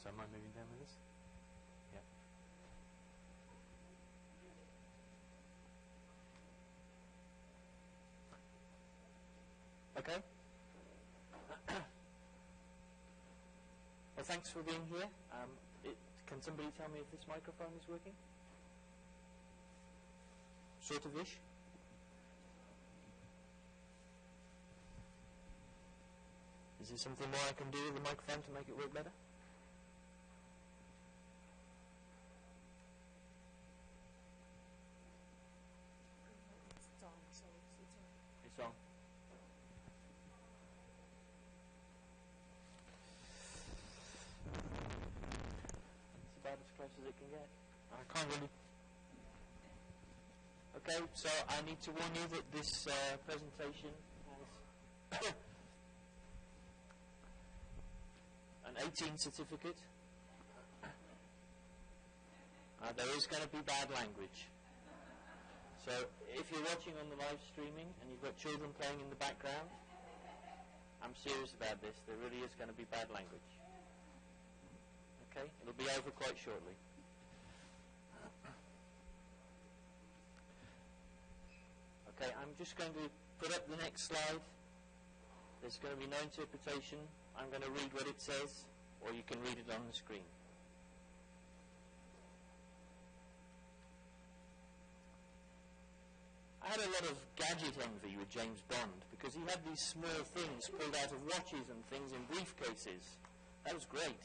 So am I moving down with this? Yeah. Okay. Well, thanks for being here. Can somebody tell me if this microphone is working? Sort of-ish? Is there something more I can do with the microphone to make it work better? It's on, so it's on. It's on. It's about as close as it can get. I can't really... Okay, so I need to warn you that this presentation has an 18 certificate. There is going to be bad language. So if you're watching on the live streaming and you've got children playing in the background, I'm serious about this. There really is going to be bad language. Okay? It'll be over quite shortly. Okay, I'm just going to put up the next slide. There's going to be no interpretation. I'm going to read what it says, or you can read it on the screen. I had a lot of gadget envy with James Bond because he had these small things pulled out of watches and things in briefcases. That was great.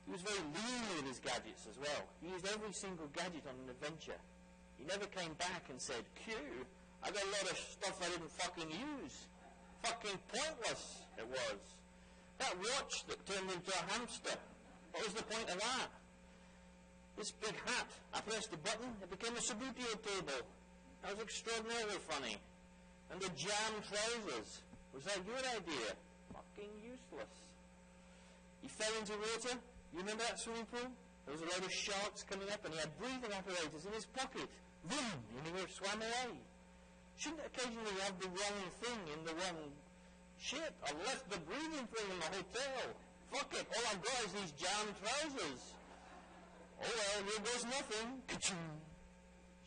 He was very lean with his gadgets as well. He used every single gadget on an adventure. He never came back and said, Q, I got a lot of stuff I didn't fucking use. Fucking pointless it was. That watch that turned into a hamster, what was the point of that? This big hat, I pressed the button, it became a Subbuteo table. That was extraordinarily funny. And the jam trousers, was that your idea? Fucking useless. He fell into water. You remember that swimming pool? There was a load of sharks coming up and he had breathing apparatus in his pocket. Vroom! And he swam away. Shouldn't occasionally have the wrong thing in the wrong ship? I left the breathing thing in the hotel. Fuck it, all I've got is these jam trousers. Oh well, here goes nothing. Ka-ching!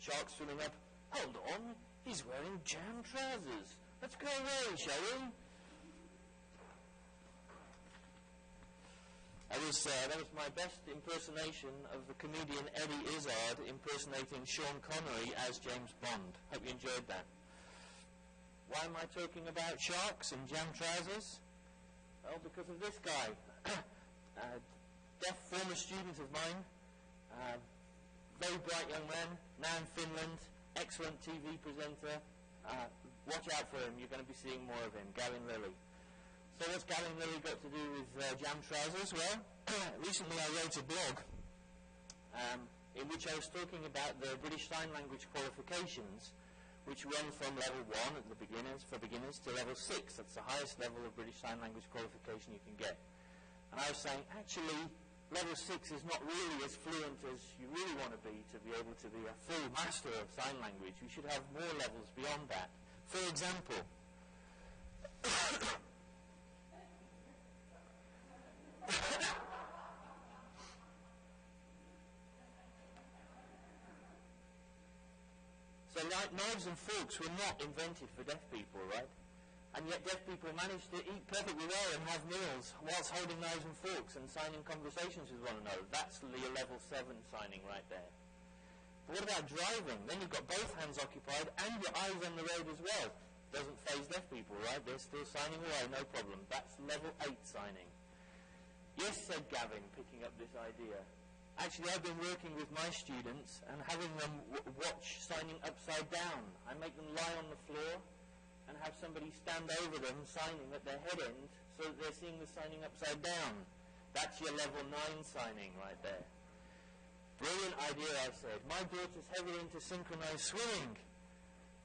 Shark swimming up. Hold on, he's wearing jam trousers. Let's go away, shall we? That was my best impersonation of the comedian Eddie Izzard impersonating Sean Connery as James Bond. Hope you enjoyed that. Why am I talking about sharks and jam trousers? Well, because of this guy. Deaf former student of mine. Very bright young man. Now in Finland. Excellent TV presenter. Watch out for him. You're going to be seeing more of him. Gavin Lilly. So what's Gavin Lilly got to do with jam trousers? Well, recently I wrote a blog in which I was talking about the British Sign Language qualifications, which run from level 1 for beginners to level 6. That's the highest level of British Sign Language qualification you can get. And I was saying, actually, level 6 is not really as fluent as you really want to be able to be a full master of sign language. You should have more levels beyond that. For example, so knives and forks were not invented for deaf people, right? And yet deaf people manage to eat perfectly well and have meals whilst holding knives and forks and signing conversations with one another. That's your level 7 signing right there. But what about driving? Then you've got both hands occupied and your eyes on the road as well. Doesn't faze deaf people, right? They're still signing away, no problem. That's level 8 signing. Yes, said Gavin, picking up this idea. Actually, I've been working with my students and having them watch signing upside down. I make them lie on the floor and have somebody stand over them signing at their head end so that they're seeing the signing upside down. That's your level 9 signing right there. Brilliant idea, I said. My daughter's heavily into synchronized swimming.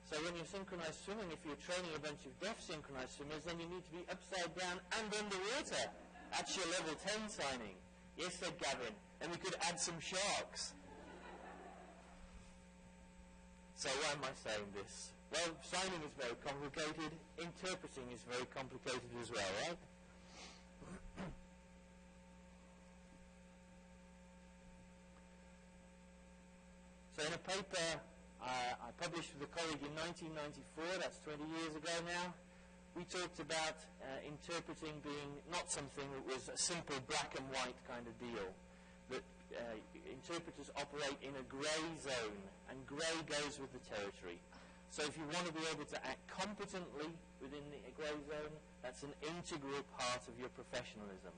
So when you're synchronized swimming, if you're training a bunch of deaf synchronized swimmers, then you need to be upside down and underwater. That's your level 10 signing. Yes, said Gavin. And we could add some sharks. So why am I saying this? Well, signing is very complicated. Interpreting is very complicated as well, right? So in a paper I published with a colleague in 1994, that's 20 years ago now, we talked about interpreting being not something that was a simple black and white kind of deal, that interpreters operate in a grey zone, and grey goes with the territory. So if you want to be able to act competently within the grey zone, that's an integral part of your professionalism.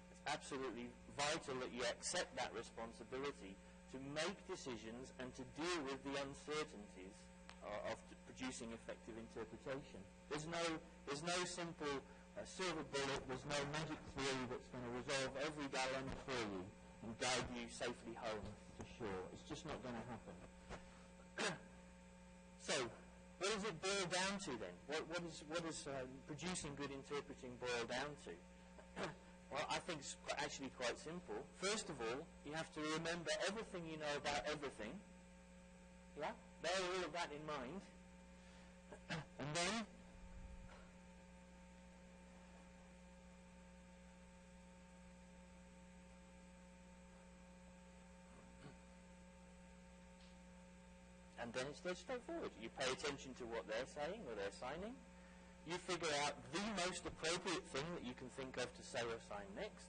It's absolutely vital that you accept that responsibility to make decisions and to deal with the uncertainties of producing effective interpretation. There's no simple silver bullet, there's no magic theory that's going to resolve every dilemma for you and guide you safely home to shore. It's just not going to happen. So, what does it boil down to then? What does producing good interpreting boil down to? Well, I think it's actually quite simple. First of all, you have to remember everything you know about everything. Yeah? Bear all of that in mind. And then, it's dead straightforward. You pay attention to what they're saying or they're signing. You figure out the most appropriate thing that you can think of to say or sign next.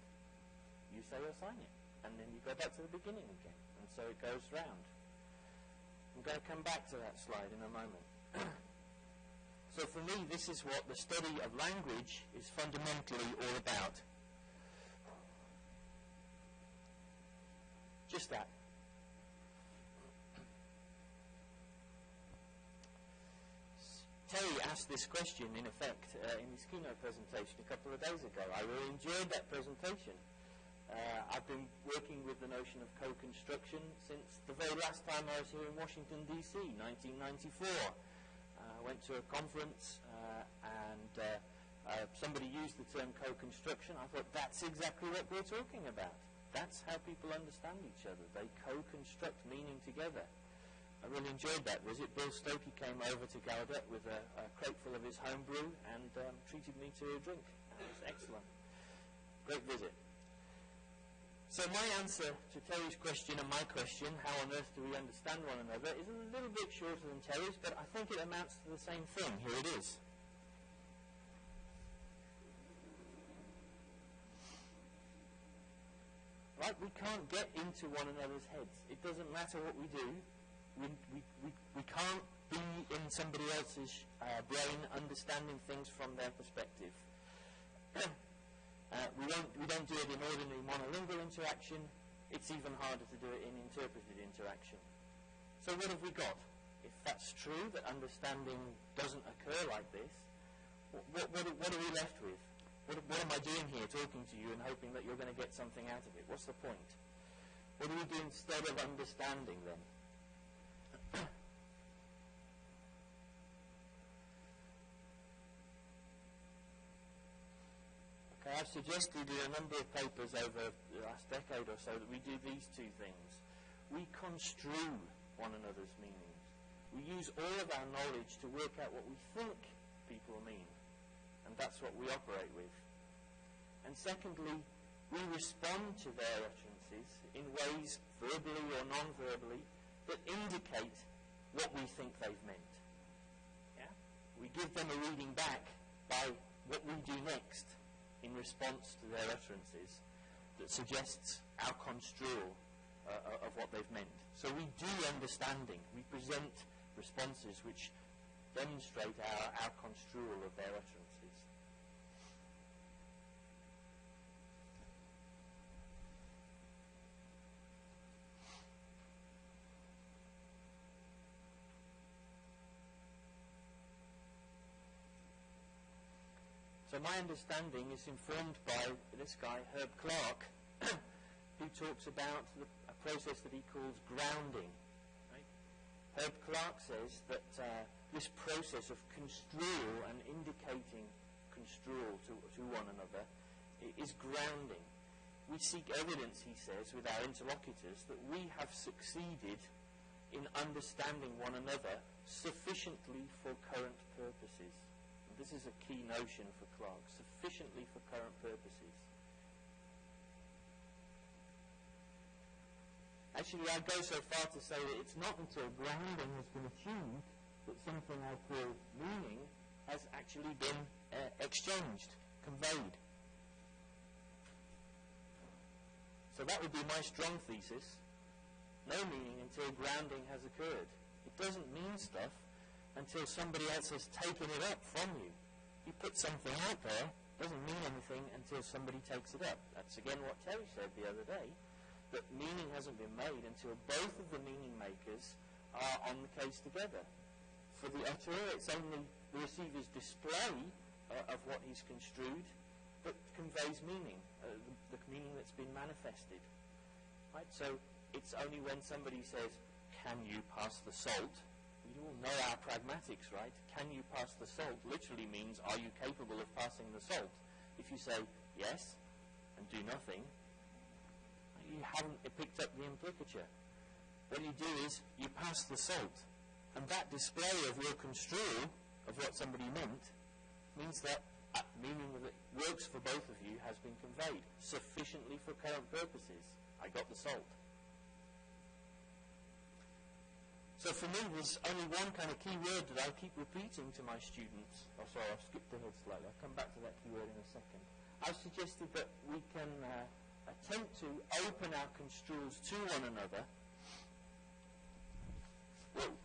You say or sign it. And then you go back to the beginning again. And so it goes round. I'm going to come back to that slide in a moment. So for me, this is what the study of language is fundamentally all about. Just that. Terry asked this question, in effect, in his keynote presentation a couple of days ago. I really enjoyed that presentation. I've been working with the notion of co-construction since the very last time I was here in Washington, D.C., 1994. I went to a conference and somebody used the term co-construction. I thought, that's exactly what we're talking about. That's how people understand each other. They co-construct meaning together. I really enjoyed that visit. Bill Stokey came over to Gallaudet with a crate full of his home brew and treated me to a drink. It was excellent. Great visit. So my answer to Terry's question and my question, how on earth do we understand one another, is a little bit shorter than Terry's, but I think it amounts to the same thing. Here it is. Right? We can't get into one another's heads. It doesn't matter what we do. We can't be in somebody else's brain understanding things from their perspective. We don't do it in ordinary monolingual interaction. It's even harder to do it in interpreted interaction. So what have we got? If that's true, that understanding doesn't occur like this, what are we left with? What am I doing here talking to you and hoping that you're going to get something out of it? What's the point? What do we do instead of understanding then? Okay, I've suggested in a number of papers over the last decade or so that we do these two things. We construe one another's meanings. We use all of our knowledge to work out what we think people mean. And that's what we operate with. And secondly, we respond to their utterances in ways, verbally or non-verbally, that indicate what we think they've meant. Yeah? We give them a reading back by what we do next in response to their utterances that suggests our construal of what they've meant. So we do understanding. We present responses which demonstrate our construal of their utterances. So my understanding is informed by this guy, Herb Clark, who talks about a process that he calls grounding. Right? Herb Clark says that this process of construal and indicating construal to one another is grounding. We seek evidence, he says, with our interlocutors that we have succeeded in understanding one another sufficiently for current purposes. This is a key notion for Clark, sufficiently for current purposes. Actually, I go so far to say that it's not until grounding has been achieved that something I call meaning has actually been exchanged, conveyed. So that would be my strong thesis. No meaning until grounding has occurred. It doesn't mean stuff until somebody else has taken it up from you. You put something out there, doesn't mean anything until somebody takes it up. That's again what Terry said the other day, that meaning hasn't been made until both of the meaning makers are on the case together. For the utterer, it's only the receiver's display of what he's construed that conveys meaning, the meaning that's been manifested. Right? So it's only when somebody says, "Can you pass the salt?" You all know our pragmatics, right? "Can you pass the salt?" literally means, are you capable of passing the salt? If you say yes and do nothing, you haven't picked up the implicature. What you do is you pass the salt, and that display of your construal of what somebody meant means that meaning that works for both of you has been conveyed sufficiently for current purposes. I got the salt. So for me, there's only one kind of key word that I keep repeating to my students. Oh, sorry, I've skipped ahead slightly. I'll come back to that key word in a second. I've suggested that we can attempt to open our construals to one another. Whoa.